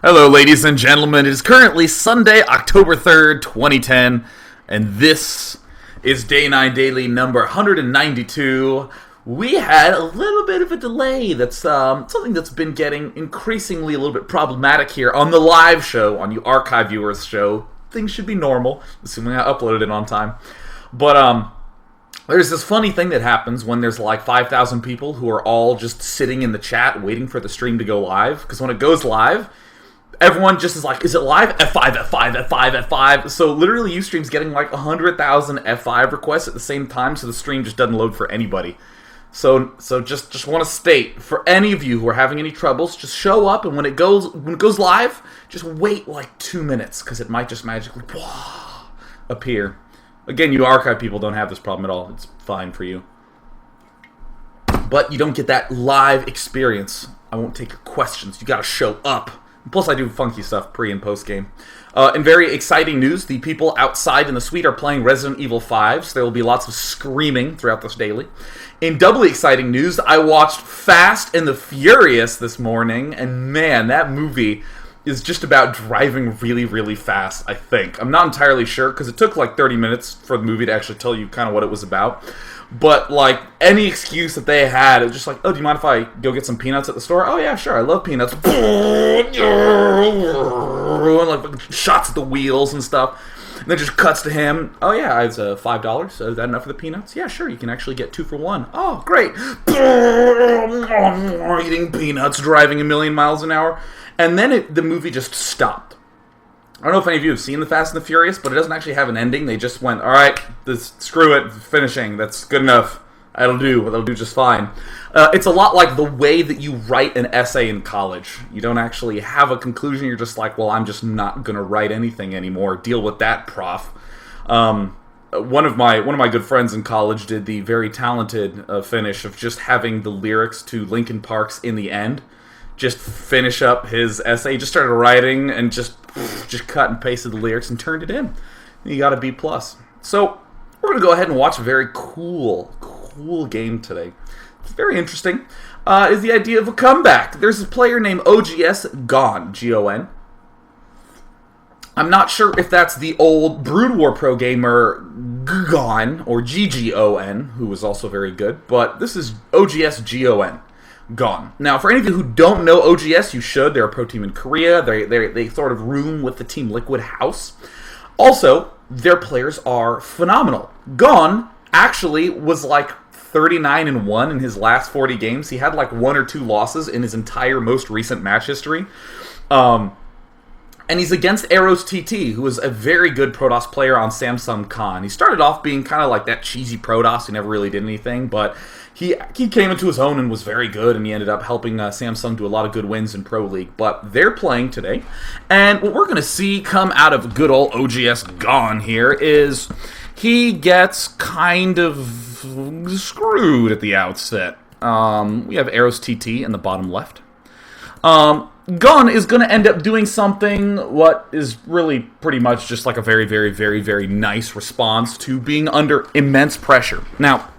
Hello, ladies and gentlemen. It is currently Sunday, October 3rd, 2010, and this is Day 9 Daily number 192. We had a little bit of a delay. That's something that's been getting increasingly a little bit problematic here on the live show, on you archive viewers show. Things should be normal, assuming I uploaded it on time. But, there's this funny thing that happens when there's like 5,000 people who are all just sitting in the chat waiting for the stream to go live. Because when it goes live, everyone just is like, is it live? F5, F5, F5, F5. So literally Ustream's getting like 100,000 F5 requests at the same time, so the stream just doesn't load for anybody. So just want to state, for any of you who are having any troubles, just show up, and when it goes live, just wait like 2 minutes, because it might just magically appear. Again, you archive people don't have this problem at all. It's fine for you. But you don't get that live experience. I won't take your questions. You gotta show up. Plus, I do funky stuff pre- and post-game. In very exciting news, the people outside in the suite are playing Resident Evil 5, so there will be lots of screaming throughout this daily. In doubly exciting news, I watched Fast and the Furious this morning, and man, that movie is just about driving really, really fast, I think. I'm not entirely sure, because it took like 30 minutes for the movie to actually tell you kind of what it was about. But, like, any excuse that they had, it was just like, oh, do you mind if I go get some peanuts at the store? Oh, yeah, sure, I love peanuts. And, like, shots at the wheels and stuff. And then just cuts to him. Oh, yeah, it's $5. Is that enough for the peanuts? Yeah, sure, you can actually get 2 for 1. Oh, great. Eating peanuts, driving a million miles an hour. And then the movie just stopped. I don't know if any of you have seen The Fast and the Furious, but it doesn't actually have an ending. They just went, alright, screw it, finishing, that's good enough. That'll do just fine. It's a lot like the way that you write an essay in college. You don't actually have a conclusion, you're just like, well, I'm just not going to write anything anymore. Deal with that, prof. One of my good friends in college did the very talented finish of just having the lyrics to Linkin Park's In the End just finish up his essay. He just started writing and just cut and pasted the lyrics and turned it in. He got a B+. So we're going to go ahead and watch a very cool game today. It's very interesting. Is the idea of a comeback. There's a player named oGsGon, G-O-N. I'm not sure if that's the old Brood War pro gamer Gon, or G-G-O-N, who was also very good, but this is oGsGon. Gone. Now, for any of you who don't know OGS, you should. They're a pro team in Korea. They sort of room with the Team Liquid house. Also, their players are phenomenal. Gon actually was like 39-1 in his last 40 games. He had like 1 or 2 losses in his entire most recent match history. And he's against EroSTT, who is a very good Protoss player on Samsung Con. He started off being kind of like that cheesy Protoss who never really did anything, but he came into his own and was very good, and he ended up helping Samsung do a lot of good wins in Pro League. But they're playing today, and what we're going to see come out of good old oGsGon here is he gets kind of screwed at the outset. We have EroSTT in the bottom left. Gon is going to end up doing something what is really pretty much just like a very, very, very, very nice response to being under immense pressure. Now,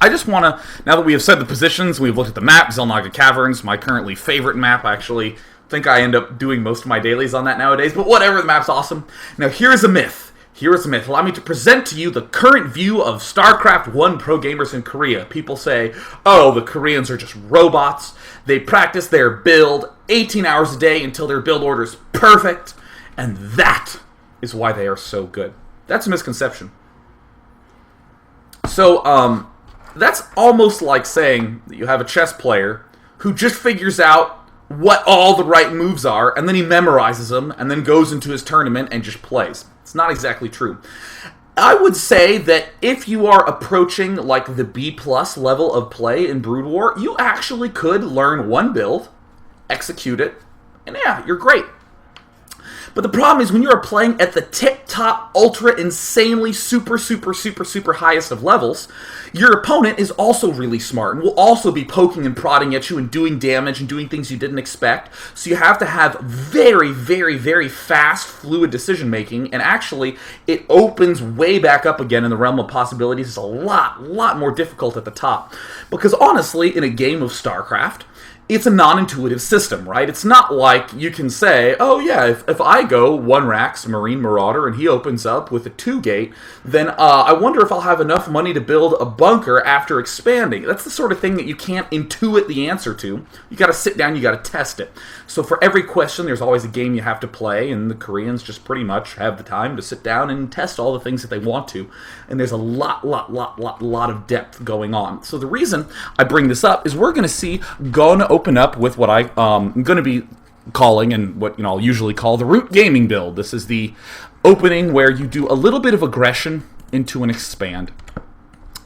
I just want to, now that we have said the positions, we've looked at the map, Zelnaga Caverns, my currently favorite map. I actually think I end up doing most of my dailies on that nowadays, but whatever, the map's awesome. Now, here's a myth. Allow me to present to you the current view of Starcraft 1 pro gamers in Korea. People say, oh, the Koreans are just robots. They practice their build 18 hours a day until their build order is perfect. And that is why they are so good. That's a misconception. So, that's almost like saying that you have a chess player who just figures out what all the right moves are, and then he memorizes them, and then goes into his tournament and just plays. It's not exactly true. I would say that if you are approaching like the B+ level of play in Brood War, you actually could learn one build, execute it, and yeah, you're great. But the problem is when you are playing at the tip-top, ultra, insanely, super highest of levels, your opponent is also really smart and will also be poking and prodding at you and doing damage and doing things you didn't expect. So you have to have very, very, very fast, fluid decision-making, and actually, it opens way back up again in the realm of possibilities. It's a lot more difficult at the top. Because honestly, in a game of StarCraft, it's a non-intuitive system, right? It's not like you can say, oh yeah, if I go 1 Rax Marine Marauder and he opens up with a 2-gate, then I wonder if I'll have enough money to build a bunker after expanding. That's the sort of thing that you can't intuit the answer to. You gotta sit down, you gotta test it. So for every question, there's always a game you have to play, and the Koreans just pretty much have the time to sit down and test all the things that they want to. And there's a lot of depth going on. So the reason I bring this up is we're gonna see Gon open up with what I'm going to be calling, and what I'll usually call, the root gaming build. This is the opening where you do a little bit of aggression into an expand.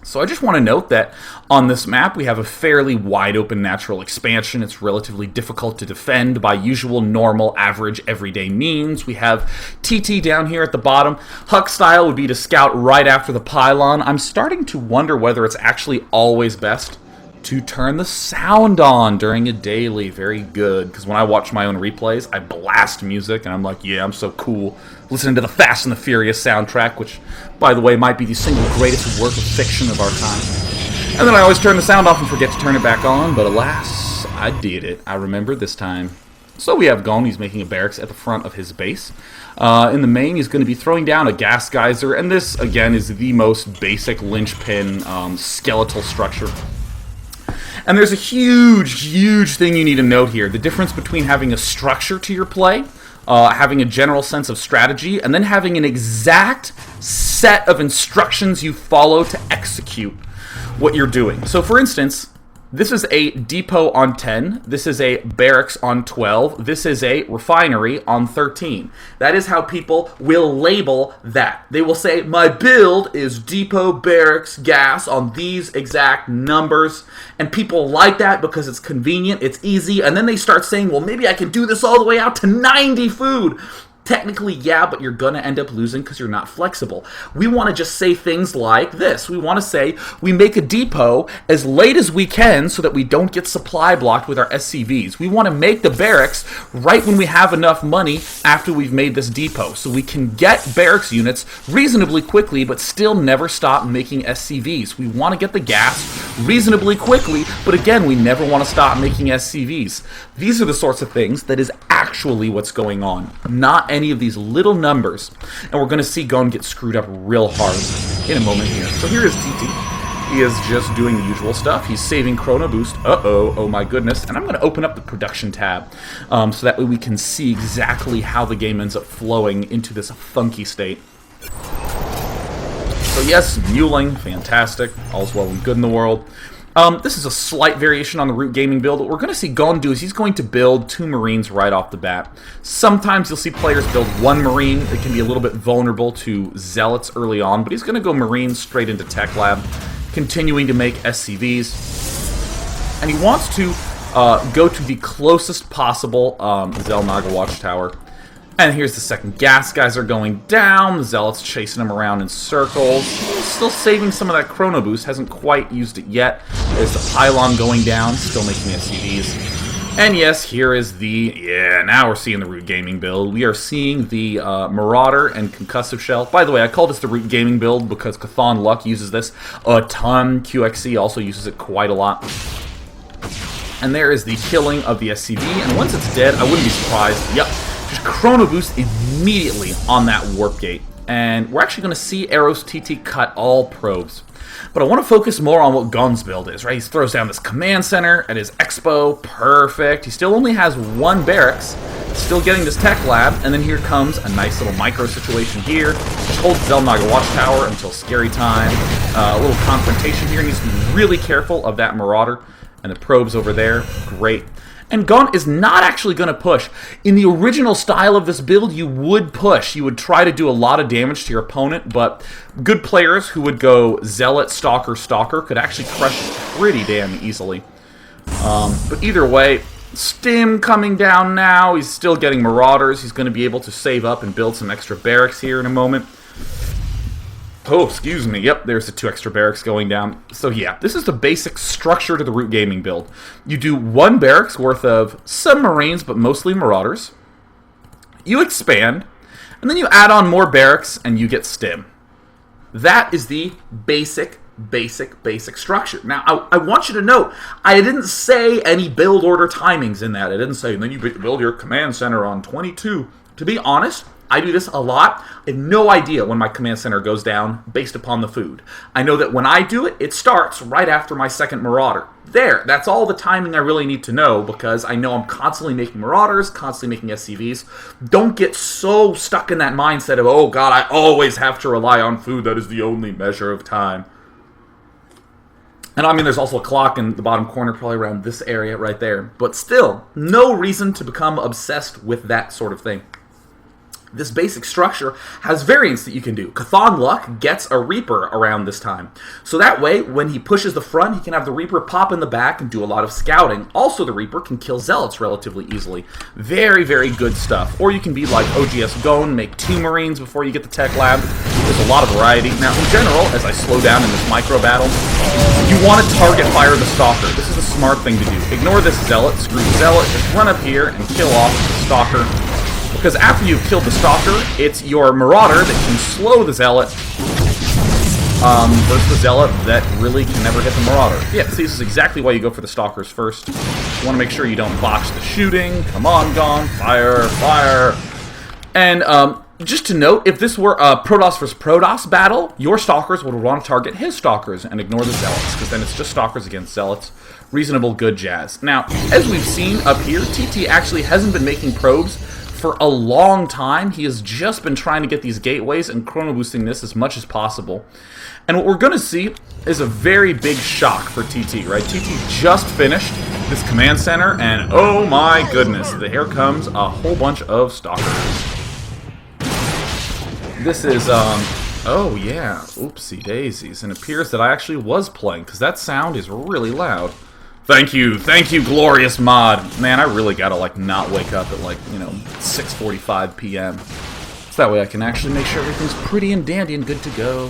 So I just want to note that on this map we have a fairly wide open natural expansion. It's relatively difficult to defend by usual, normal, average, everyday means. We have TT down here at the bottom. Huck style would be to scout right after the pylon. I'm starting to wonder whether it's actually always best to turn the sound on during a daily. Very good, because when I watch my own replays, I blast music, and I'm like, yeah, I'm so cool. Listening to the Fast and the Furious soundtrack, which, by the way, might be the single greatest work of fiction of our time. And then I always turn the sound off and forget to turn it back on, but alas, I did it. I remember this time. So we have Gon. He's making a barracks at the front of his base. In the main, he's going to be throwing down a gas geyser, and this, again, is the most basic linchpin skeletal structure. And there's a huge thing you need to note here. The difference between having a structure to your play, having a general sense of strategy, and then having an exact set of instructions you follow to execute what you're doing. So for instance, this is a depot on 10, this is a barracks on 12, this is a refinery on 13. That is how people will label that. They will say, my build is depot, barracks, gas on these exact numbers, and people like that because it's convenient, it's easy, and then they start saying, well, maybe I can do this all the way out to 90 food. Technically, yeah, but you're going to end up losing because you're not flexible. We want to just say things like this. We want to say we make a depot as late as we can so that we don't get supply blocked with our SCVs. We want to make the barracks right when we have enough money after we've made this depot, so we can get barracks units reasonably quickly but still never stop making SCVs. We want to get the gas reasonably quickly, but again, we never want to stop making SCVs. These are the sorts of things that is actually what's going on, not any of these little numbers. And we're going to see Gon get screwed up real hard in a moment here. So here is TT. He is just doing the usual stuff. He's saving Chrono Boost. Oh my goodness. And I'm going to open up the production tab so that way we can see exactly how the game ends up flowing into this funky state. So yes, muling, fantastic. All's well and good in the world. This is a slight variation on the root gaming build. What we're going to see Gon do is he's going to build 2 Marines right off the bat. Sometimes you'll see players build 1 Marine. It can be a little bit vulnerable to Zealots early on, but he's going to go Marines straight into Tech Lab, continuing to make SCVs. And he wants to go to the closest possible Zelnaga Watchtower. And here's the second gas geyser going down. The Zealots chasing him around in circles. He's still saving some of that Chrono Boost. Hasn't quite used it yet. There's the pylon going down. Still making SCVs. And yes, here is the... Yeah, now we're seeing the root gaming build. We are seeing the Marauder and Concussive Shell. By the way, I call this the root gaming build because Chthon Luck uses this a ton. QXC also uses it quite a lot. And there is the killing of the SCV. And once it's dead, I wouldn't be surprised. Yep. Just Chrono Boost immediately on that warp gate. And we're actually going to see EroSTT cut all probes. But I want to focus more on what Gon's build is, right? He throws down this command center at his expo. Perfect. He still only has 1 barracks. Still getting this tech lab. And then here comes a nice little micro situation here. Just holds Zelnaga Watchtower until scary time. A little confrontation here. He needs to be really careful of that Marauder. And the probes over there. Great. And Gon is not actually going to push. In the original style of this build, you would push. You would try to do a lot of damage to your opponent, but good players who would go Zealot, Stalker, Stalker could actually crush it pretty damn easily. But either way, Stim coming down now. He's still getting Marauders. He's going to be able to save up and build some extra barracks here in a moment. Oh, excuse me. Yep, there's the 2 extra barracks going down. So yeah, this is the basic structure to the root gaming build. You do 1 barracks worth of some Marines, but mostly Marauders. You expand, and then you add on more barracks, and you get Stim. That is the basic basic structure. Now, I want you to note, I didn't say any build order timings in that. I didn't say, and then you build your command center on 22. To be honest, I do this a lot. I have no idea when my command center goes down based upon the food. I know that when I do it, it starts right after my second Marauder. There, that's all the timing I really need to know, because I know I'm constantly making Marauders, constantly making SCVs. Don't get so stuck in that mindset of, oh god, I always have to rely on food. That is the only measure of time. And I mean, there's also a clock in the bottom corner, probably around this area right there. But still, no reason to become obsessed with that sort of thing. This basic structure has variants that you can do. Chthon Luck gets a Reaper around this time. So that way, when he pushes the front, he can have the Reaper pop in the back and do a lot of scouting. Also, the Reaper can kill Zealots relatively easily. Very, very good stuff. Or you can be like oGsGon, make 2 Marines before you get the Tech Lab. There's a lot of variety. Now, in general, as I slow down in this micro battle, you want to target fire the Stalker. This is a smart thing to do. Ignore this Zealot, screw the Zealot, just run up here and kill off the Stalker. Because after you've killed the Stalker, it's your Marauder that can slow the Zealot versus the Zealot that really can never hit the Marauder. Yeah, see, this is exactly why you go for the Stalkers first. You want to make sure you don't botch the shooting. Come on, Gon. Fire, fire. And just to note, if this were a Protoss versus Protoss battle, your Stalkers would want to target his Stalkers and ignore the Zealots, because then it's just Stalkers against Zealots. Reasonable, good jazz. Now, as we've seen up here, TT actually hasn't been making probes for a long time. He has just been trying to get these gateways and chrono boosting this as much as possible. And what we're going to see is a very big shock for TT, right? TT just finished this command center, and oh my goodness, here comes a whole bunch of Stalkers. This is, oh yeah, oopsie daisies. And it appears that I actually was playing, because that sound is really loud. Thank you, glorious mod. Man, I really gotta, like, not wake up at, like, 6:45 p.m. So that way I can actually make sure everything's pretty and dandy and good to go.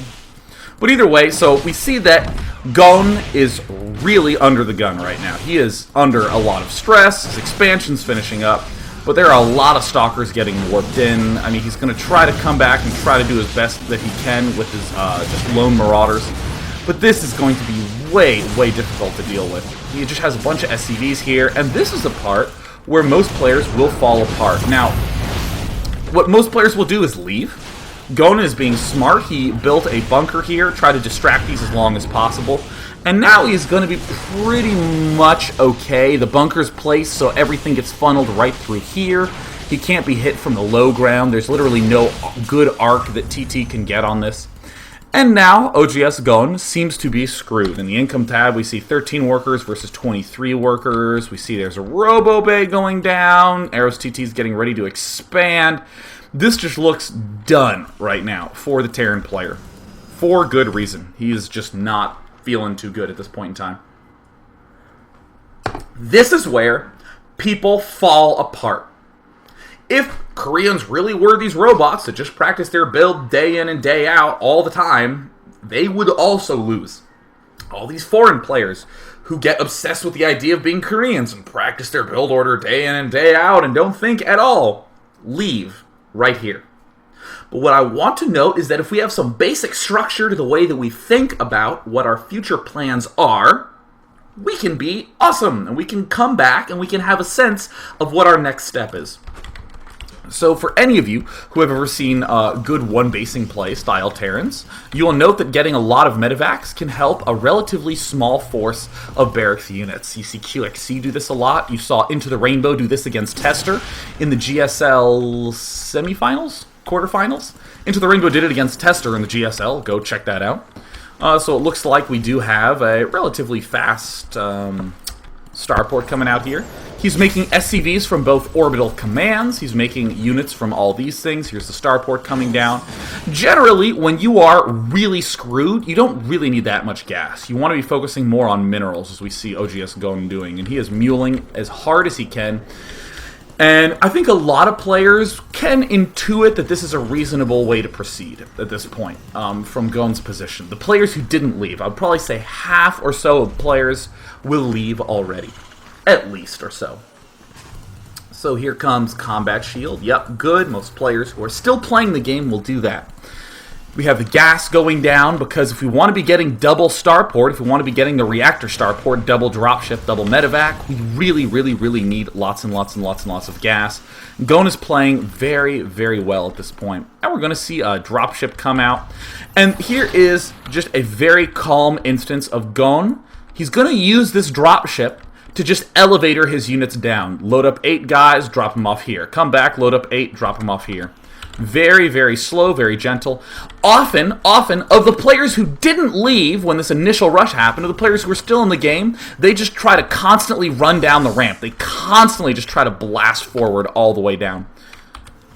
But either way, so we see that Gon is really under the gun right now. He is under a lot of stress. His expansion's finishing up. But there are a lot of Stalkers getting warped in. I mean, he's going to try to come back and try to do his best that he can with his just lone Marauders. But this is going to be way, way difficult to deal with. He just has a bunch of SCVs here, and this is the part where most players will fall apart. Now, what most players will do is leave. Gon is being smart. He built a bunker here, try to distract these as long as possible. And now he's going to be pretty much okay. The bunker's placed so everything gets funneled right through here. He can't be hit from the low ground. There's literally no good arc that TT can get on this. And now, oGsGon seems to be screwed. In the income tab, we see 13 workers versus 23 workers. We see there's a Robo-Bay going down. EroSTT's getting ready to expand. This just looks done right now for the Terran player. For good reason. He is just not feeling too good at this point in time. This is where people fall apart. If Koreans really were these robots that just practice their build day in and day out all the time, they would also lose. All these foreign players who get obsessed with the idea of being Koreans and practice their build order day in and day out and don't think at all, leave right here. But what I want to note is that if we have some basic structure to the way that we think about what our future plans are, we can be awesome, and we can come back and we can have a sense of what our next step is. So for any of you who have ever seen good one-basing play style Terrans, you will note that getting a lot of medevacs can help a relatively small force of barracks units. You see QXC do this a lot. You saw Into the Rainbow do this against Tester in the GSL semifinals? Quarterfinals? Into the Rainbow did it against Tester in the GSL. Go check that out. So it looks like we do have a relatively fast starport coming out here. He's making SCVs from both orbital commands. He's making units from all these things. Here's the starport coming down. Generally, when you are really screwed, you don't really need that much gas. You want to be focusing more on minerals, as we see oGsGon doing. And he is muling as hard as he can. And I think a lot of players can intuit that this is a reasonable way to proceed at this point from Gon's position. The players who didn't leave, I would probably say half or so of players will leave already. At least or so. So here comes Combat Shield. Yep, good. Most players who are still playing the game will do that. We have the gas going down because if we want to be getting double starport, if we want to be getting the reactor starport, double dropship, double medevac, we really need lots and lots of gas. Gon is playing very, very well at this point. And we're going to see a dropship come out. And here is just a very calm instance of Gon. He's going to use this dropship to just elevator his units down. Load up 8 guys, drop them off here. Come back, load up 8, drop them off here. Very, very slow, very gentle. Often, of the players who didn't leave when this initial rush happened, of the players who were still in the game, they just try to constantly run down the ramp. They constantly just try to blast forward all the way down.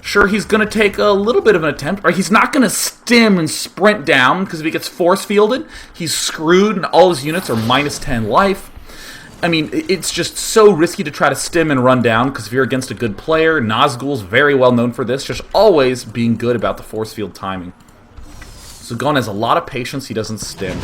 Sure, he's going to take a little bit of an attempt, or he's not going to stim and sprint down, because if he gets force fielded, he's screwed and all his units are minus 10 life. I mean, it's just so risky to try to stim and run down, because if you're against a good player, Nazgul's very well known for this, just always being good about the force field timing. So Gon has a lot of patience, he doesn't stim.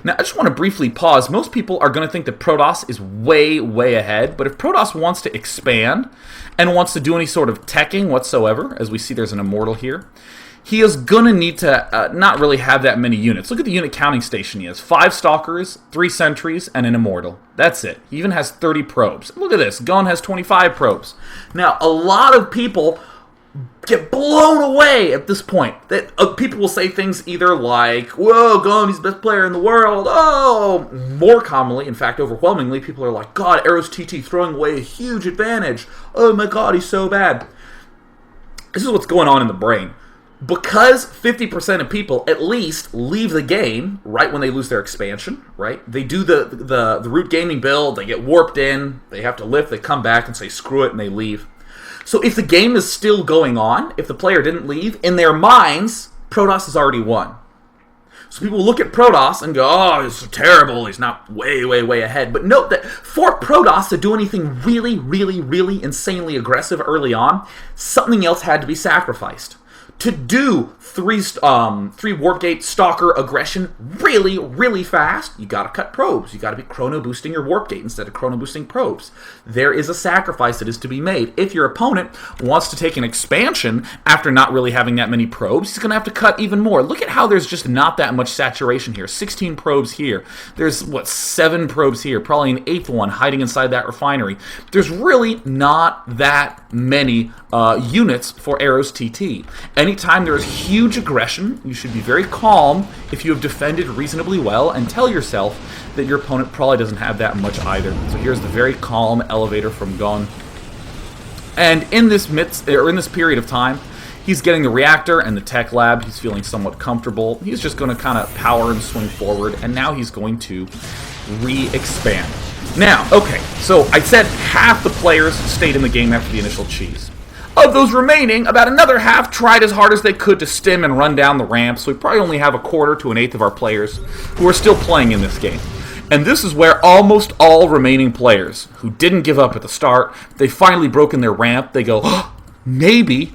Now, I just want to briefly pause. Most people are going to think that Protoss is way, way ahead, but if Protoss wants to expand and wants to do any sort of teching whatsoever, as we see there's an Immortal here, he is going to need to not really have that many units. Look at the unit counting station he has. 5 Stalkers, 3 Sentries, and an Immortal. That's it. He even has 30 probes. Look at this. Gon has 25 probes. Now, a lot of people get blown away at this point. That people will say things either like, whoa, Gon, he's the best player in the world. Oh, more commonly, in fact, overwhelmingly, people are like, God, EroSTT throwing away a huge advantage. Oh my God, he's so bad. This is what's going on in the brain. Because 50% of people at least leave the game right when they lose their expansion, right? They do the root gaming build, they get warped in, they have to lift, they come back and say screw it, and they leave. So if the game is still going on, if the player didn't leave, in their minds, Protoss has already won. So people look at Protoss and go, oh, he's so terrible, he's not way, way, way ahead. But note that for Protoss to do anything really, really, really insanely aggressive early on, something else had to be sacrificed. To do 3 warp gate stalker aggression really, really fast, you gotta cut probes. You gotta be chrono boosting your warp gate instead of chrono boosting probes. There is a sacrifice that is to be made. If your opponent wants to take an expansion after not really having that many probes, he's gonna have to cut even more. Look at how there's just not that much saturation here. 16 probes here. There's, 7 probes here. Probably an 8th one hiding inside that refinery. There's really not that many units for EroSTT. Anytime there is huge aggression, you should be very calm if you have defended reasonably well and tell yourself that your opponent probably doesn't have that much either. So here's the very calm elevator from Gon. And in this period of time, he's getting the reactor and the tech lab. He's feeling somewhat comfortable. He's just going to kind of power and swing forward, and now he's going to re-expand. Now, okay, so I said half the players stayed in the game after the initial cheese. Of those remaining, about another half tried as hard as they could to stim and run down the ramp, so we probably only have a quarter to an eighth of our players who are still playing in this game. And this is where almost all remaining players who didn't give up at the start, they finally broken their ramp, they go, oh, maybe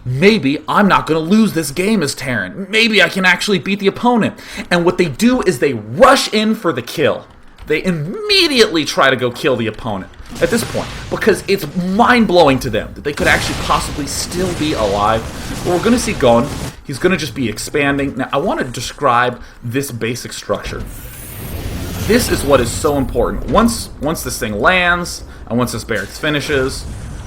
I'm not going to lose this game as Terran. Maybe I can actually beat the opponent. And what they do is they rush in for the kill. They immediately try to go kill the opponent at this point because it's mind-blowing to them that they could actually possibly still be alive. But we're going to see Gon. He's going to just be expanding. Now, I want to describe this basic structure. This is what is so important. Once this thing lands, and once this barracks finishes,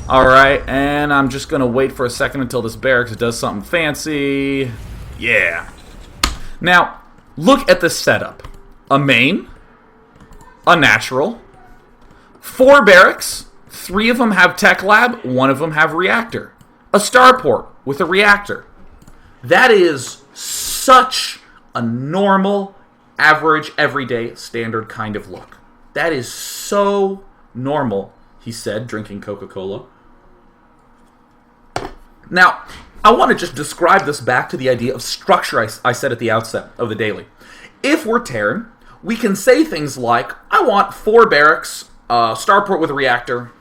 alright, and I'm just going to wait for a second until this barracks does something fancy. Yeah. Now, look at the setup. A main, a natural, 4 barracks, 3 of them have tech lab, 1 of them have reactor. A starport with a reactor. That is such a normal, average, everyday, standard kind of look. That is so normal, he said, drinking Coca-Cola. Now, I want to just describe this back to the idea of structure I said at the outset of the daily. If we're Terran, we can say things like, I want 4 barracks, starport with a reactor,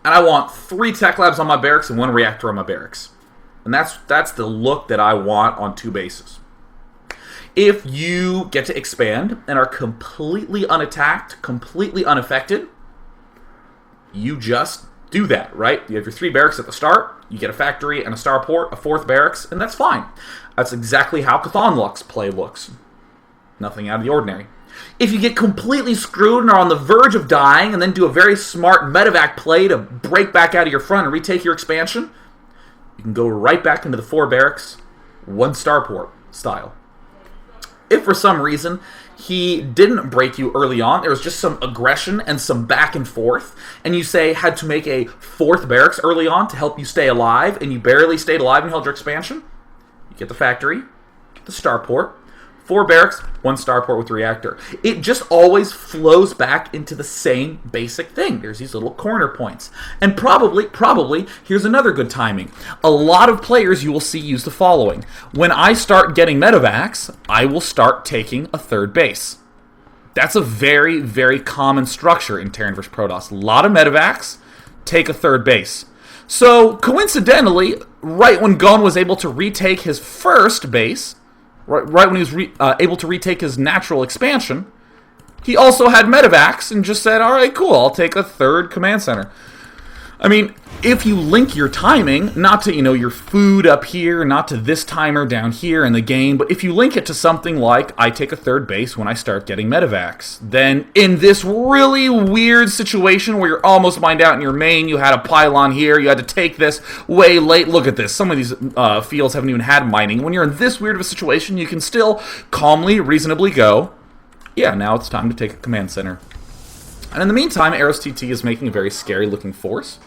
and I want 3 tech labs on my barracks and 1 reactor on my barracks. And that's the look that I want on 2 bases. If you get to expand and are completely unattacked, completely unaffected, you just do that, right? You have your 3 barracks at the start, you get a factory and a starport, a 4th barracks, and that's fine. That's exactly how Cthulhu's play looks. Nothing out of the ordinary. If you get completely screwed and are on the verge of dying and then do a very smart medevac play to break back out of your front and retake your expansion, you can go right back into the 4 barracks, 1 starport style. If for some reason he didn't break you early on, there was just some aggression and some back and forth, and you say had to make a 4th barracks early on to help you stay alive, and you barely stayed alive and held your expansion, you get the factory, the starport, 4 barracks, 1 starport with reactor. It just always flows back into the same basic thing. There's these little corner points. And probably, here's another good timing. A lot of players you will see use the following. When I start getting medevacs, I will start taking a 3rd base. That's a very, very common structure in Terran vs. Protoss. A lot of medevacs, take a 3rd base. So, coincidentally, right when Gon was able to retake his 1st base, right when he was able to retake his natural expansion, he also had medevacs and just said, alright, cool, I'll take a 3rd command center. I mean, if you link your timing, not to, your food up here, not to this timer down here in the game, but if you link it to something like, I take a 3rd base when I start getting medevacs, then in this really weird situation where you're almost mined out in your main, you had a pylon here, you had to take this way late, look at this, some of these fields haven't even had mining. When you're in this weird of a situation, you can still calmly, reasonably go, yeah, now it's time to take a command center. And in the meantime, EroSTT is making a very scary looking force.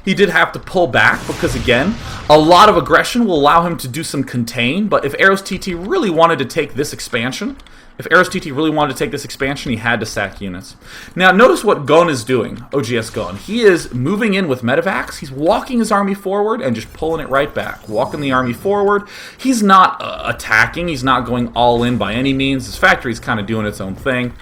He did have to pull back because, again, a lot of aggression will allow him to do some contain, but if EroSTT really wanted to take this expansion, he had to sack units. Now, notice what Gon is doing, oGsGon. He is moving in with medevacs. He's walking his army forward and just pulling it right back. Walking the army forward. He's not attacking. He's not going all in by any means. His factory's kind of doing its own thing.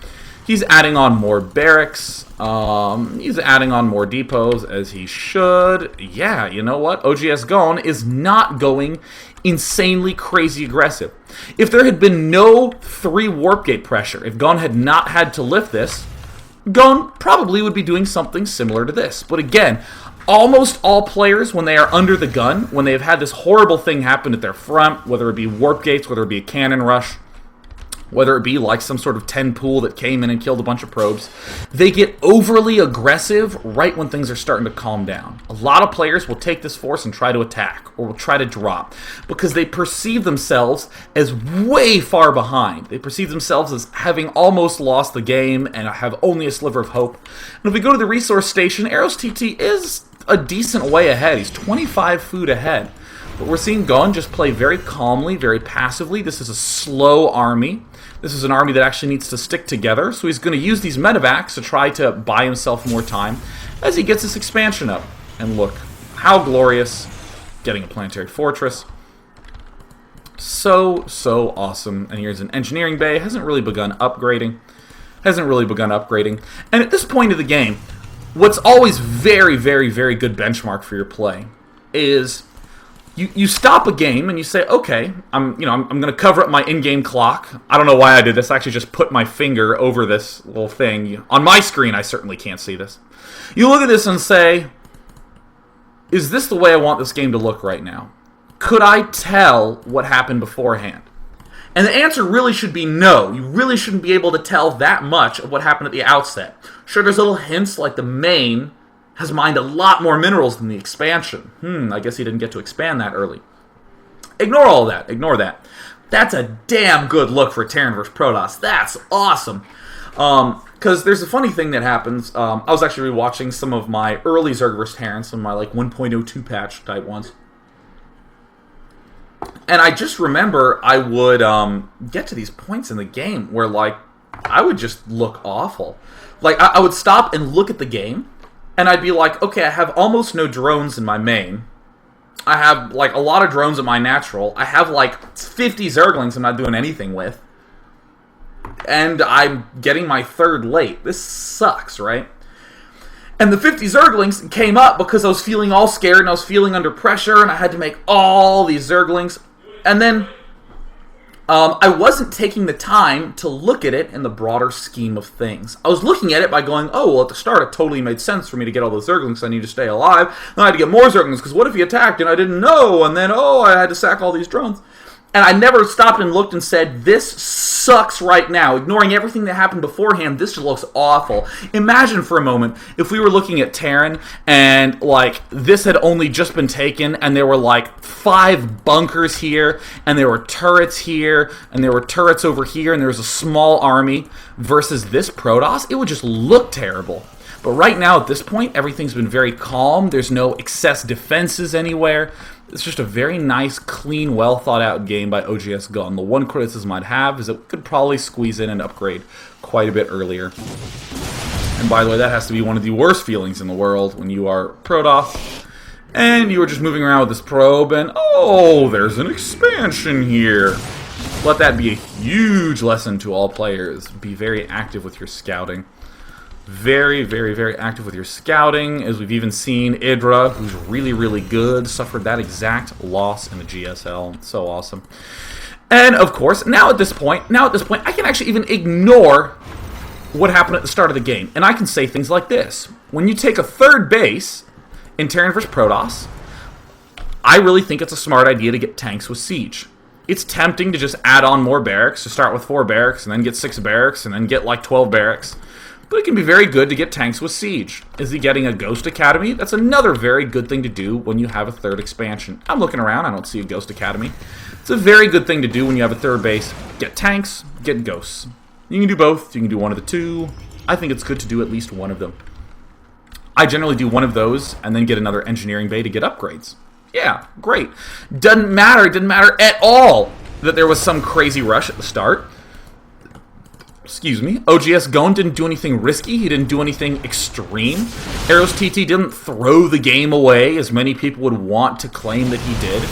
He's adding on more barracks. He's adding on more depots, as he should. Yeah, you know what? oGsGon is not going insanely crazy aggressive. If there had been no 3 warp gate pressure, if Gon had not had to lift this, Gon probably would be doing something similar to this. But again, almost all players, when they are under the gun, when they have had this horrible thing happen at their front, whether it be warp gates, whether it be a cannon rush, whether it be like some sort of 10 pool that came in and killed a bunch of probes, they get overly aggressive right when things are starting to calm down. A lot of players will take this force and try to attack, or will try to drop, because they perceive themselves as way far behind. They perceive themselves as having almost lost the game and have only a sliver of hope. And if we go to the resource station, EroSTT is a decent way ahead. He's 25 food ahead. But we're seeing Gon just play very calmly, very passively. This is a slow army. This is an army that actually needs to stick together, so he's going to use these medevacs to try to buy himself more time as he gets this expansion up. And look, how glorious, getting a planetary fortress. So awesome. And here's an engineering bay, hasn't really begun upgrading. And at this point of the game, what's always very, very, very good benchmark for your play is you stop a game and you say, okay, I'm going to cover up my in-game clock. I don't know why I did this. I actually just put my finger over this little thing. On my screen, I certainly can't see this. You look at this and say, is this the way I want this game to look right now? Could I tell what happened beforehand? And the answer really should be no. You really shouldn't be able to tell that much of what happened at the outset. Sure, there's little hints like the main has mined a lot more minerals than the expansion. I guess he didn't get to expand that early. Ignore all that. Ignore that. That's a damn good look for Terran vs. Protoss. That's awesome. Because there's a funny thing that happens. I was actually rewatching some of my early Zerg vs. Terran, some of my like 1.02 patch type ones. And I just remember I would get to these points in the game where like I would just look awful. Like I would stop and look at the game, and I'd be like, okay, I have almost no drones in my main. I have like a lot of drones in my natural. I have like 50 Zerglings I'm not doing anything with. And I'm getting my 3rd late. This sucks, right? And the 50 Zerglings came up because I was feeling all scared and I was feeling under pressure and I had to make all these Zerglings. And then I wasn't taking the time to look at it in the broader scheme of things. I was looking at it by going, oh, well, at the start it totally made sense for me to get all those Zerglings because I need to stay alive. Then I had to get more Zerglings because what if he attacked and I didn't know? And then, oh, I had to sack all these drones. And I never stopped and looked and said, this sucks right now. Ignoring everything that happened beforehand, this just looks awful. Imagine for a moment if we were looking at Terran and, like, this had only just been taken and there were, like, 5 bunkers here and there were turrets here and there were turrets over here and there was a small army versus this Protoss. It would just look terrible. But right now, at this point, everything's been very calm. There's no excess defenses anywhere. It's just a very nice, clean, well-thought-out game by oGsGon. The one criticism I'd have is it could probably squeeze in an upgrade quite a bit earlier. And by the way, that has to be one of the worst feelings in the world when you are Protoss and you are just moving around with this probe and, oh, there's an expansion here. Let that be a huge lesson to all players. Be very active with your scouting. Very, very, very active with your scouting, as we've even seen Idra, who's really, really good, suffered that exact loss in the GSL. So awesome. And, of course, now at this point, I can actually even ignore what happened at the start of the game. And I can say things like this. When you take a third base in Terran vs. Protoss, I really think it's a smart idea to get tanks with Siege. It's tempting to just add on more barracks, to start with 4 barracks, and then get 6 barracks, and then get like 12 barracks. But it can be very good to get tanks with Siege. Is he getting a Ghost Academy? That's another very good thing to do when you have a third expansion. I'm looking around, I don't see a Ghost Academy. It's a very good thing to do when you have a third base. Get tanks, get ghosts. You can do both, you can do one of the two. I think it's good to do at least one of them. I generally do one of those and then get another engineering bay to get upgrades. Yeah, great. It didn't matter at all that there was some crazy rush at the start. Excuse me, oGsGon didn't do anything risky, he didn't do anything extreme. EroSTT didn't throw the game away as many people would want to claim that he did.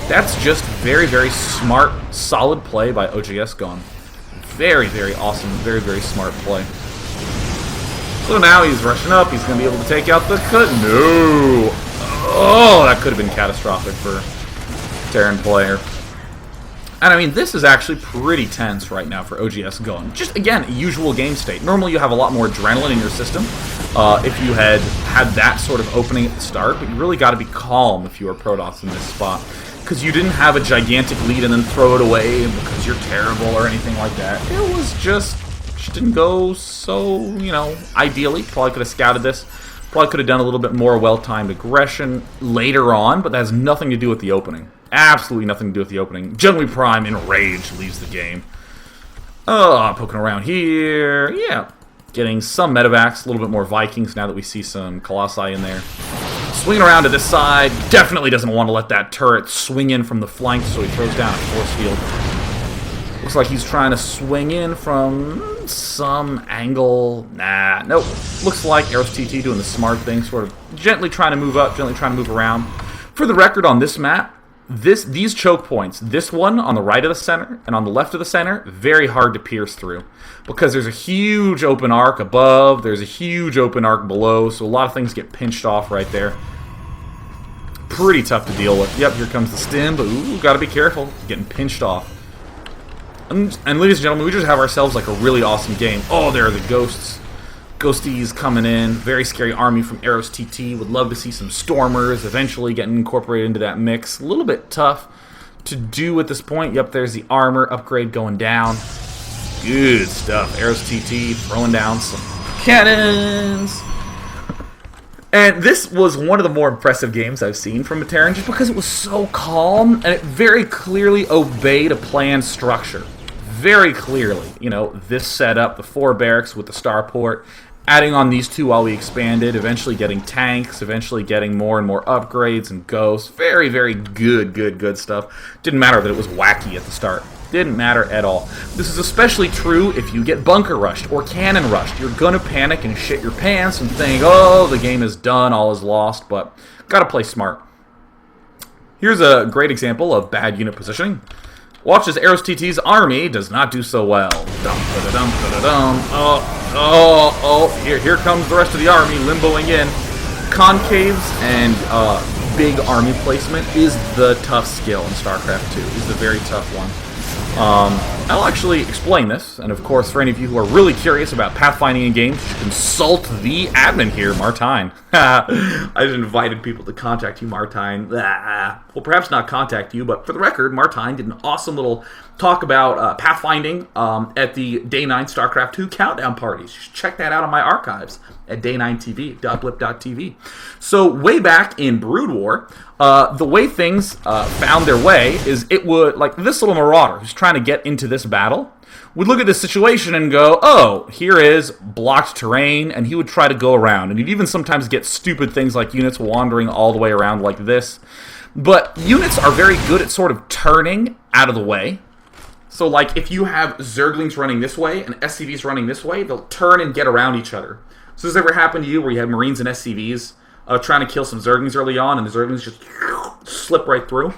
That's just very, very smart, solid play by oGsGon. Very, very awesome, very, very smart play. So now he's rushing up, he's going to be able to take out the cut. No! Oh, that could have been catastrophic for Terran player. And I mean, this is actually pretty tense right now for oGsGon. Just, again, usual game state. Normally you have a lot more adrenaline in your system if you had that sort of opening at the start, but you really got to be calm if you are Protoss in this spot. Because you didn't have a gigantic lead and then throw it away because you're terrible or anything like that. It was just didn't go so, you know, ideally. Probably could have scouted this. Probably could have done a little bit more well-timed aggression later on, but that has nothing to do with the opening. Absolutely nothing to do with the opening. Jungly Prime, enraged, leaves the game. Poking around here. Yeah. Getting some medevacs, a little bit more Vikings now that we see some Colossi in there. Swinging around to this side. Definitely doesn't want to let that turret swing in from the flank, so he throws down a force field. Looks like he's trying to swing in from some angle. Nah, nope. Looks like EroSTT doing the smart thing, sort of gently trying to move up, gently trying to move around. For the record, on this map, these choke points, this one on the right of the center and on the left of the center, very hard to pierce through because there's a huge open arc above, there's a huge open arc below, so a lot of things get pinched off right there. Pretty tough to deal with. Yep, here comes the stim, but ooh, gotta be careful, getting pinched off. And ladies and gentlemen, we just have ourselves like a really awesome game. Oh, there are the ghosts. Ghosties coming in. Very scary army from EroSTT. Would love to see some Stormers eventually getting incorporated into that mix. A little bit tough to do at this point. Yep, there's the armor upgrade going down. Good stuff. EroSTT throwing down some cannons. And this was one of the more impressive games I've seen from a Terran just because it was so calm and it very clearly obeyed a planned structure. Very clearly. You know, this setup, the 4 barracks with the starport, adding on these 2 while we expanded, eventually getting tanks, eventually getting more and more upgrades and ghosts. Very, very good stuff. Didn't matter that it was wacky at the start. Didn't matter at all. This is especially true if you get bunker rushed or cannon rushed. You're gonna panic and shit your pants and think, oh, the game is done, all is lost, but gotta play smart. Here's a great example of bad unit positioning. Watch as EroSTT's army does not do so well. Here comes the rest of the army limboing in. Concaves and big army placement is the tough skill in Starcraft 2. Is the very tough one. I'll actually explain this, and of course, for any of you who are really curious about pathfinding in games, you should consult the admin here, Martine. I just invited people to contact you, Martine. Well, perhaps not contact you, but for the record, Martine did an awesome little talk about pathfinding at the Day 9 Starcraft 2 countdown parties. You should check that out on my archives at day9tv.blip.tv. So way back in Brood War, the way things found their way is it would, like this little marauder who's trying to get into this battle, would look at this situation and go, oh, here is blocked terrain, and he would try to go around. And he'd even sometimes get stupid things like units wandering all the way around like this. But units are very good at sort of turning out of the way. So like if you have Zerglings running this way and SCVs running this way, they'll turn and get around each other. So has this ever happened to you where you have Marines and SCVs trying to kill some Zerglings early on, and the Zerglings just slip right through?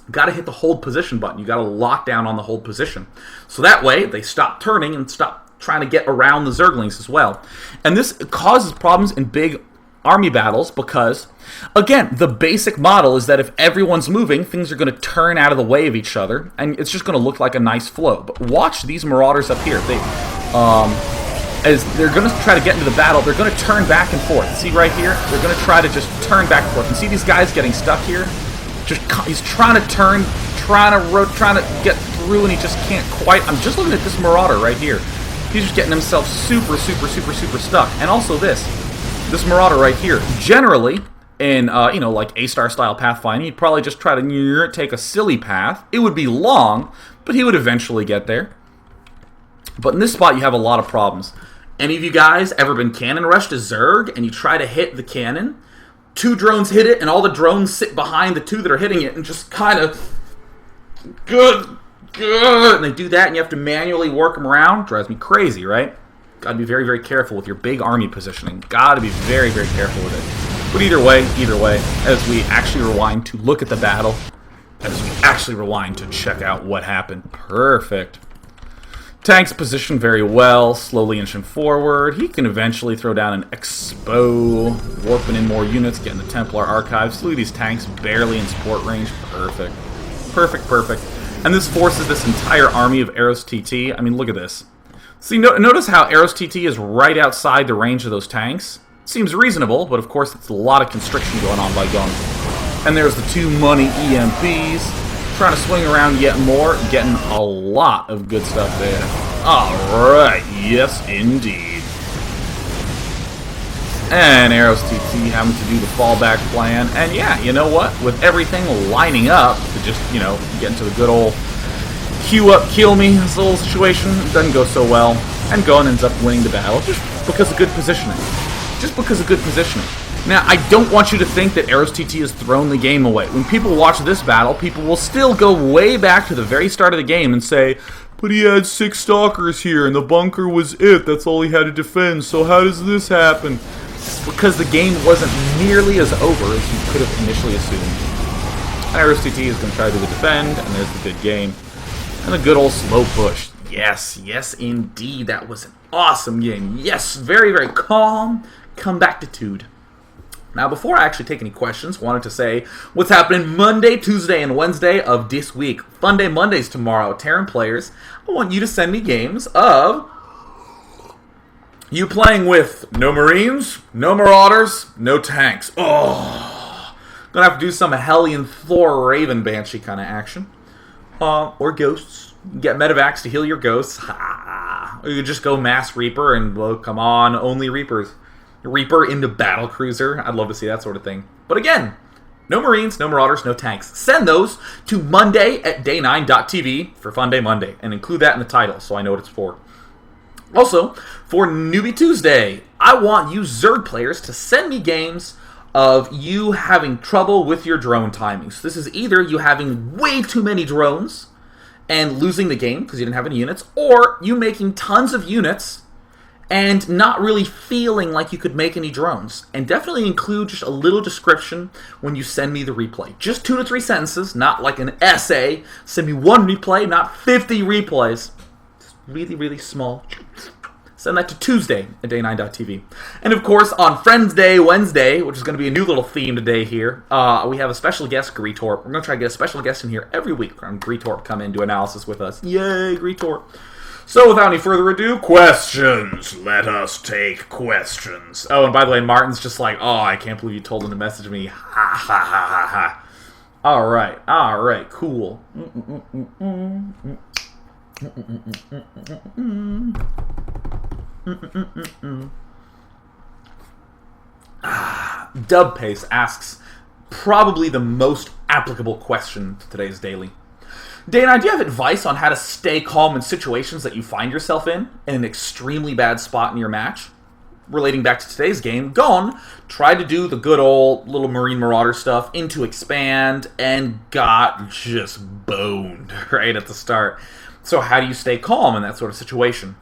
Got to hit the hold position button. You got to lock down on the hold position. So that way they stop turning and stop trying to get around the Zerglings as well. And this causes problems in big army battles because, again, the basic model is that if everyone's moving, things are going to turn out of the way of each other, and it's just going to look like a nice flow. But watch these Marauders up here. As they're going to try to get into the battle, they're going to turn back and forth. See right here? They're going to try to just turn back and forth. And see these guys getting stuck here? He's trying to turn, trying to get through, and he just can't quite. I'm just looking at this Marauder right here. He's just getting himself super stuck. And also this Marauder right here. Generally, in like A-star style pathfinding, he'd probably just try to take a silly path. It would be long, but he would eventually get there. But in this spot, you have a lot of problems. Any of you guys ever been cannon rushed to Zerg and you try to hit the cannon? 2 drones hit it and all the drones sit behind the 2 that are hitting it and just kind of good, and they do that and you have to manually work them around. Drives me crazy, right? Gotta be very careful with your big army positioning. Gotta be very careful with it. But either way, as we actually rewind to look at the battle, as we actually rewind to check out what happened. Perfect. Tanks positioned very well, slowly inching forward. He can eventually throw down an Expo, warping in more units, getting the Templar archives. Look at these tanks barely in support range. Perfect. And this forces this entire army of EroSTT. I mean, look at this. See, notice how EroSTT is right outside the range of those tanks? Seems reasonable, but of course it's a lot of constriction going on by gun. And there's the 2 money EMPs. Trying to swing around yet more, getting a lot of good stuff there. Alright, yes indeed. And EroSTT having to do the fallback plan. And yeah, you know what? With everything lining up to just, get into the good old queue up, kill me, this little situation, it doesn't go so well. And Gon ends up winning the battle just because of good positioning. Now, I don't want you to think that EroSTT has thrown the game away. When people watch this battle, people will still go way back to the very start of the game and say, but he had 6 Stalkers here, and the bunker was it. That's all he had to defend, so how does this happen? It's because the game wasn't nearly as over as you could have initially assumed. And EroSTT is going to try to defend, and there's the good game. And a good old slow push. Yes, indeed. That was an awesome game. Yes, very calm comebactitude. Now, before I actually take any questions, wanted to say what's happening Monday, Tuesday, and Wednesday of this week. Fun Day Mondays tomorrow. Terran players, I want you to send me games of you playing with no Marines, no Marauders, no tanks. Oh, gonna have to do some Hellion Thor Raven Banshee kind of action. Or Ghosts. Get Medivacs to heal your Ghosts. Or you just go Mass Reaper and, well, come on, only Reapers. Reaper into Battlecruiser. I'd love to see that sort of thing. But again, no Marines, no Marauders, no tanks. Send those to Monday at day9.tv for Fun Day Monday. And include that in the title so I know what it's for. Also, for Newbie Tuesday, I want you Zerg players to send me games of you having trouble with your drone timing. So this is either you having way too many drones and losing the game because you didn't have any units, or you making tons of units and not really feeling like you could make any drones. And definitely include just a little description when you send me the replay. Just 2 to 3 sentences, not like an essay. Send me 1 replay, not 50 replays. Just really small Send that to Tuesday at day9.tv. And of course, on Friends Day Wednesday, which is going to be a new little theme today here, we have a special guest, Greetorp. We're going to try to get a special guest in here every week. Greetorp come in, do analysis with us. Yay, Greetorp. So without any further ado, questions. Let us take questions. Oh, and by the way, Martin's just like, oh, I can't believe you told him to message me. Ha, ha, ha, ha, ha. All right, cool. Dubpace asks probably the most applicable question to today's daily. Dana, do you have advice on how to stay calm in situations that you find yourself in an extremely bad spot in your match? Relating back to today's game, Gon tried to do the good old little Marine Marauder stuff into expand and got just boned right at the start. So how do you stay calm in that sort of situation?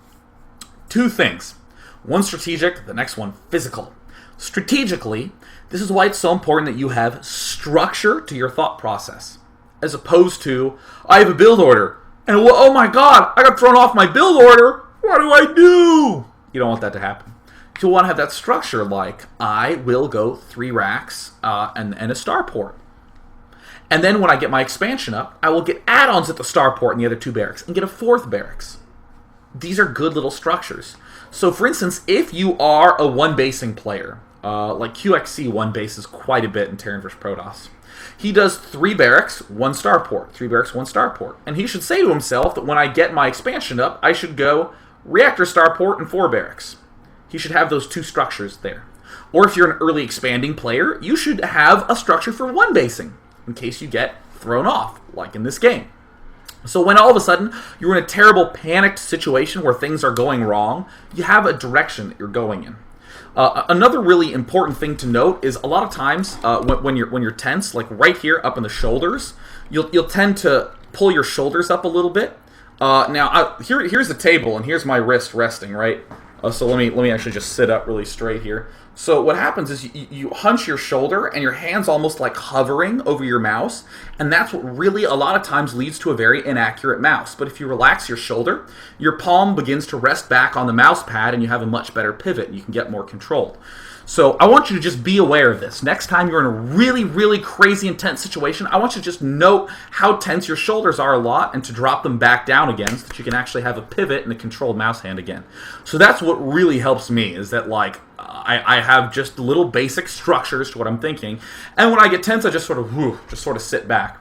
Two things. One strategic, the next one physical. Strategically, this is why it's so important that you have structure to your thought process. As opposed to, I have a build order, and oh my god, I got thrown off my build order, what do I do? You don't want that to happen. You want to have that structure like, I will go 3 racks and a starport. And then when I get my expansion up, I will get add-ons at the starport and the other 2 barracks, and get a 4th barracks. These are good little structures. So for instance, if you are a one-basing player, like QXC one-bases quite a bit in Terran vs. Protoss, he does 3 barracks, 1 starport, 3 barracks, 1 starport. And he should say to himself that when I get my expansion up, I should go reactor starport and 4 barracks. He should have those 2 structures there. Or if you're an early expanding player, you should have a structure for one basing, in case you get thrown off, like in this game. So when all of a sudden you're in a terrible panicked situation where things are going wrong, you have a direction that you're going in. Another really important thing to note is a lot of times when you're tense, like right here up in the shoulders, you'll tend to pull your shoulders up a little bit. Here's the table and here's my wrist resting, right? So let me actually just sit up really straight here. So what happens is you hunch your shoulder and your hand's almost like hovering over your mouse, and that's what really a lot of times leads to a very inaccurate mouse. But if you relax your shoulder, your palm begins to rest back on the mouse pad and you have a much better pivot and you can get more controlled. So I want you to just be aware of this. Next time you're in a really, really crazy intense situation, I want you to just note how tense your shoulders are a lot and to drop them back down again so that you can actually have a pivot and a controlled mouse hand again. So that's what really helps me, is that like I have just little basic structures to what I'm thinking. And when I get tense, I just sort of sit back.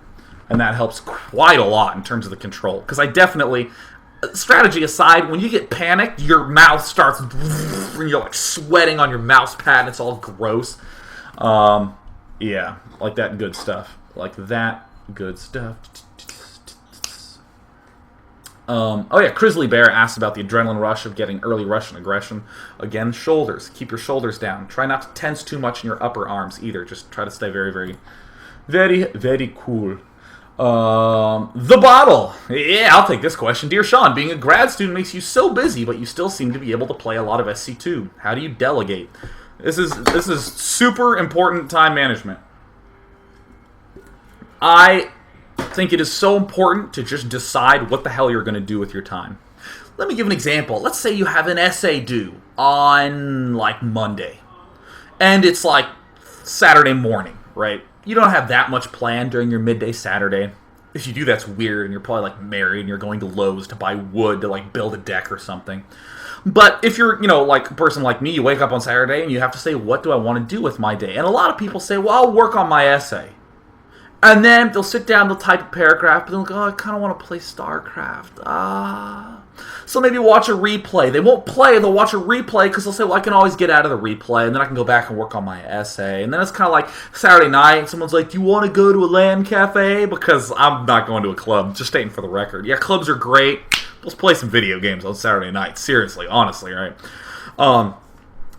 And that helps quite a lot in terms of the control. Because I definitely, strategy aside, when you get panicked, your mouth starts, and you're like sweating on your mouse pad, and it's all gross. Yeah, like that good stuff. Like that good stuff. Oh yeah, Crizzly Bear asked about the adrenaline rush of getting early Russian aggression. Again, shoulders. Keep your shoulders down. Try not to tense too much in your upper arms either. Just try to stay very, very, very, very cool. The bottle. Yeah, I'll take this question. Dear Sean, being a grad student makes you so busy, but you still seem to be able to play a lot of SC2. How do you delegate? This is super important time management. I think it is so important to just decide what the hell you're going to do with your time. Let me give an example. Let's say you have an essay due on like Monday, and it's like Saturday morning, right? You don't have that much planned during your midday Saturday. If you do, that's weird, and you're probably like married and you're going to Lowe's to buy wood to like build a deck or something. But if you're, like a person like me, you wake up on Saturday and you have to say, what do I want to do with my day? And a lot of people say, well, I'll work on my essay. And then they'll sit down, they'll type a paragraph, but they'll go, oh, I kind of want to play Starcraft. So maybe watch a replay. They won't play, they'll watch a replay because they'll say, well, I can always get out of the replay, and then I can go back and work on my essay. And then it's kind of like Saturday night, and someone's like, do you want to go to a LAN cafe? Because I'm not going to a club, just stating for the record. Yeah, clubs are great. Let's play some video games on Saturday night. Seriously, honestly, right?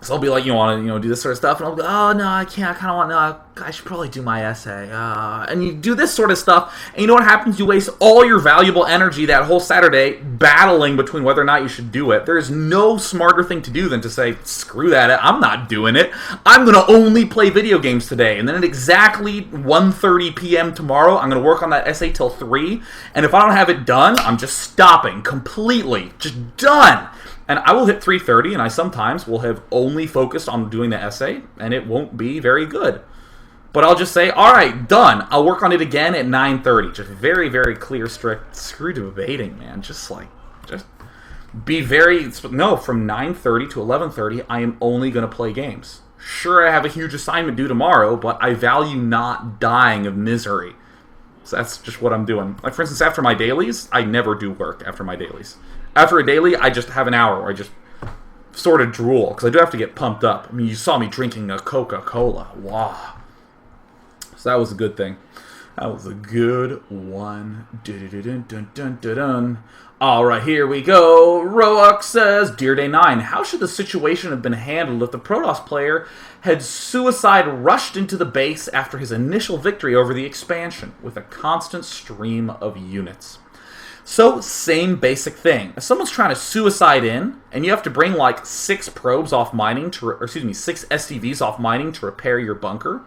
So I'll be like, you want to, do this sort of stuff, and I'll go, oh no, I can't. I kind of want. No, I should probably do my essay. And you do this sort of stuff, and you know what happens? You waste all your valuable energy that whole Saturday battling between whether or not you should do it. There is no smarter thing to do than to say, screw that. I'm not doing it. I'm going to only play video games today, and then at exactly 1:30 p.m. tomorrow, I'm going to work on that essay till 3. And if I don't have it done, I'm just stopping completely, just done. And I will hit 3:30, and I sometimes will have only focused on doing the essay, and it won't be very good. But I'll just say, all right, done. I'll work on it again at 9:30. Just very, very clear, strict. Screw debating, man. Just be very... No, from 9:30 to 11:30, I am only going to play games. Sure, I have a huge assignment due tomorrow, but I value not dying of misery. So that's just what I'm doing. Like, for instance, after my dailies, I never do work after my dailies. After a daily, I just have an hour where I just sort of drool, because I do have to get pumped up. I mean, you saw me drinking a Coca-Cola. Wow. So that was a good thing. That was a good one. Dun-dun-dun-dun-dun-dun. All right, here we go. Rook says, Dear Day 9, how should the situation have been handled if the Protoss player had suicide rushed into the base after his initial victory over the expansion with a constant stream of units? So, same basic thing. If someone's trying to suicide in, and you have to bring like 6 probes off mining, 6 SCVs off mining to repair your bunker,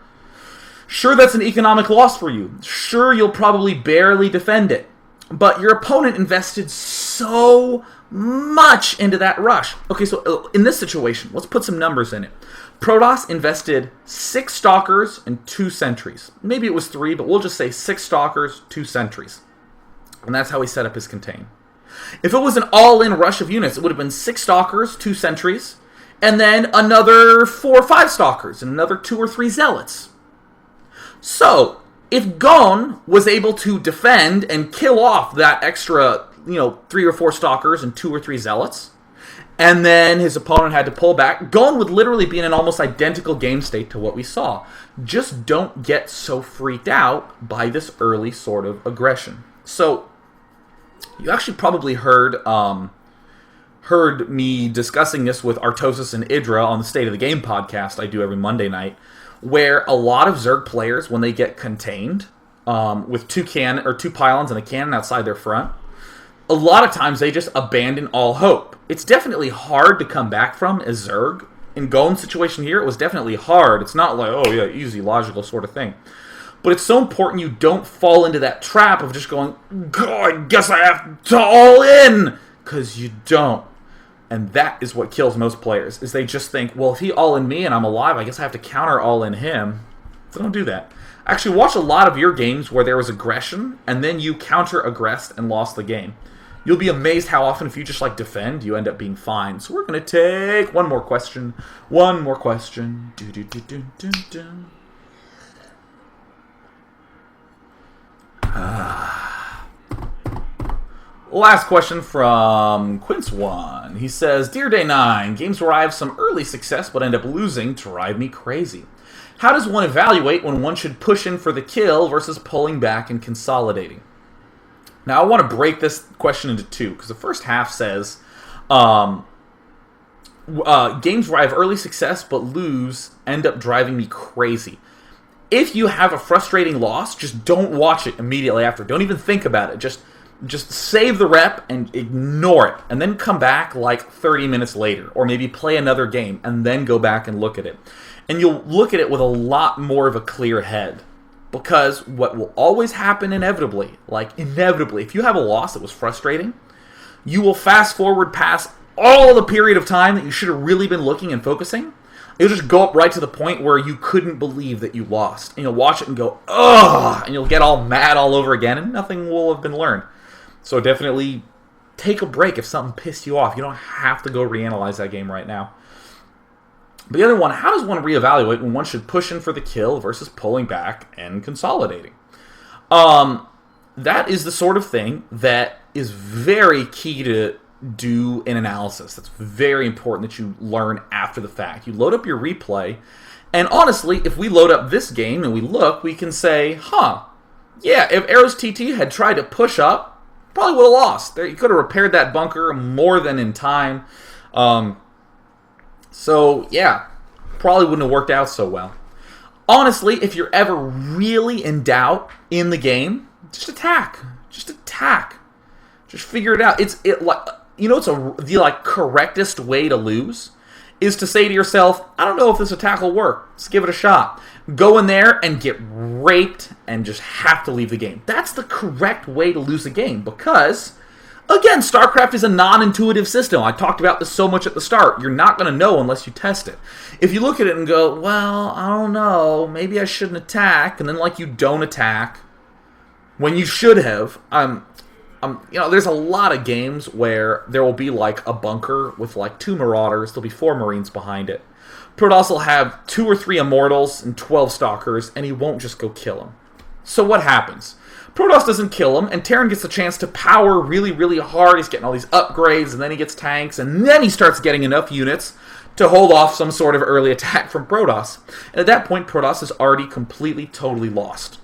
sure, that's an economic loss for you. Sure, you'll probably barely defend it. But your opponent invested so much into that rush. Okay, so in this situation, let's put some numbers in it. Protoss invested 6 Stalkers and 2 Sentries. Maybe it was 3, but we'll just say 6 Stalkers, 2 Sentries. And that's how he set up his contain. If it was an all-in rush of units, it would have been 6 Stalkers, 2 Sentries, and then another 4 or 5 Stalkers, and another 2 or 3 Zealots. So, if Gon was able to defend and kill off that extra, 3 or 4 Stalkers and 2 or 3 Zealots, and then his opponent had to pull back, Gon would literally be in an almost identical game state to what we saw. Just don't get so freaked out by this early sort of aggression. So, you actually probably heard me discussing this with Artosis and Idra on the State of the Game podcast I do every Monday night, where a lot of Zerg players, when they get contained with 2 pylons and a cannon outside their front, a lot of times they just abandon all hope. It's definitely hard to come back from as Zerg. In Gon's situation here, it was definitely hard. It's not like, oh yeah, easy, logical sort of thing. But it's so important you don't fall into that trap of just going, God, I guess I have to all in! Because you don't. And that is what kills most players, is they just think, well, if he all-in me and I'm alive, I guess I have to counter all-in him. So don't do that. Actually, watch a lot of your games where there was aggression, and then you counter-aggressed and lost the game. You'll be amazed how often, if you just, defend, you end up being fine. So we're going to take one more question. One more question. Last question from Quince1. He says, Dear Day 9, games where I have some early success but end up losing drive me crazy. How does one evaluate when one should push in for the kill versus pulling back and consolidating? Now, I want to break this question into 2, because the first half says, games where I have early success but lose end up driving me crazy. If you have a frustrating loss, just don't watch it immediately after. Don't even think about it. Just save the rep and ignore it. And then come back 30 minutes later. Or maybe play another game and then go back and look at it. And you'll look at it with a lot more of a clear head. Because what will always happen inevitably, if you have a loss that was frustrating, you will fast forward past all the period of time that you should have really been looking and focusing. You'll just go up right to the point where you couldn't believe that you lost. And you'll watch it and go, ugh! And you'll get all mad all over again, and nothing will have been learned. So definitely take a break if something pissed you off. You don't have to go reanalyze that game right now. But the other one, how does one reevaluate when one should push in for the kill versus pulling back and consolidating? That is the sort of thing that is very key to do an analysis. That's very important that you learn after the fact. You load up your replay, and honestly, if we load up this game and we look, we can say, yeah, if EroSTT had tried to push up, probably would have lost. You could have repaired that bunker more than in time. So, yeah, probably wouldn't have worked out so well. Honestly, if you're ever really in doubt in the game, just attack. Just attack. Just figure it out. It's the correctest way to lose is to say to yourself, I don't know if this attack will work. Let's give it a shot. Go in there and get raped and just have to leave the game. That's the correct way to lose a game because Again, Starcraft is a non-intuitive system. I talked about this so much at the start. You're not going to know unless you test it. If you look at it and go, well, I don't know, maybe I shouldn't attack, and then like you don't attack when you should have. There's a lot of games where there will be like a bunker with like 2 Marauders. There'll be 4 Marines behind it. Protoss will have 2 or 3 Immortals and 12 Stalkers, and he won't just go kill them. So what happens? Protoss doesn't kill him, and Terran gets the chance to power really, really hard. He's getting all these upgrades, and then he gets tanks, and then he starts getting enough units to hold off some sort of early attack from Protoss. And at that point, Protoss is already completely, totally lost.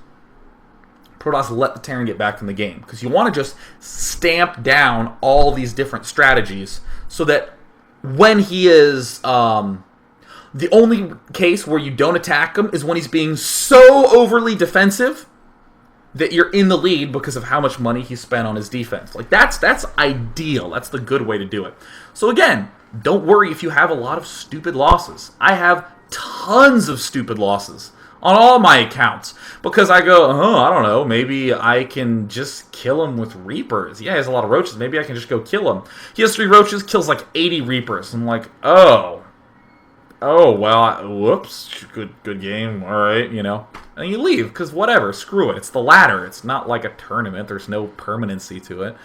Protoss let the Terran get back in the game, because you want to just stamp down all these different strategies so that when he is... the only case where you don't attack him is when he's being so overly defensive that you're in the lead because of how much money he spent on his defense. Like, that's ideal. That's the good way to do it. So again, don't worry if you have a lot of stupid losses. I have tons of stupid losses on all my accounts because I go, I don't know, maybe I can just kill him with Reapers. Yeah, he has a lot of roaches. Maybe I can just go kill him. He has 3 roaches, kills like 80 Reapers. I'm like, oh, well, whoops, good game, alright, And you leave, because whatever, screw it. It's the ladder. It's not like a tournament. There's no permanency to it.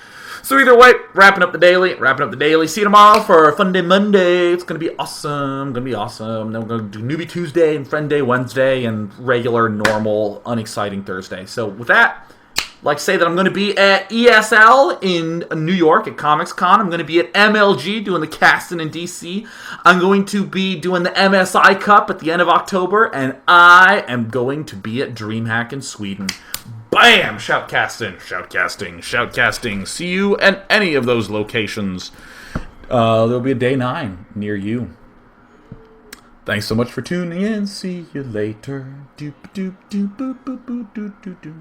So either way, wrapping up the daily. See you tomorrow for Fun Day Monday. It's going to be awesome. Then we're going to do Newbie Tuesday and Friend Day Wednesday and regular, normal, unexciting Thursday. So with that, I'd like to say that I'm going to be at ESL in New York at Comics Con. I'm going to be at MLG doing the casting in DC. I'm going to be doing the MSI Cup at the end of October. And I am going to be at DreamHack in Sweden. Bam! Shoutcasting. See you at any of those locations. There'll be a day 9 near you. Thanks so much for tuning in. See you later. Doop doop doop boop boop boop doop doop doop.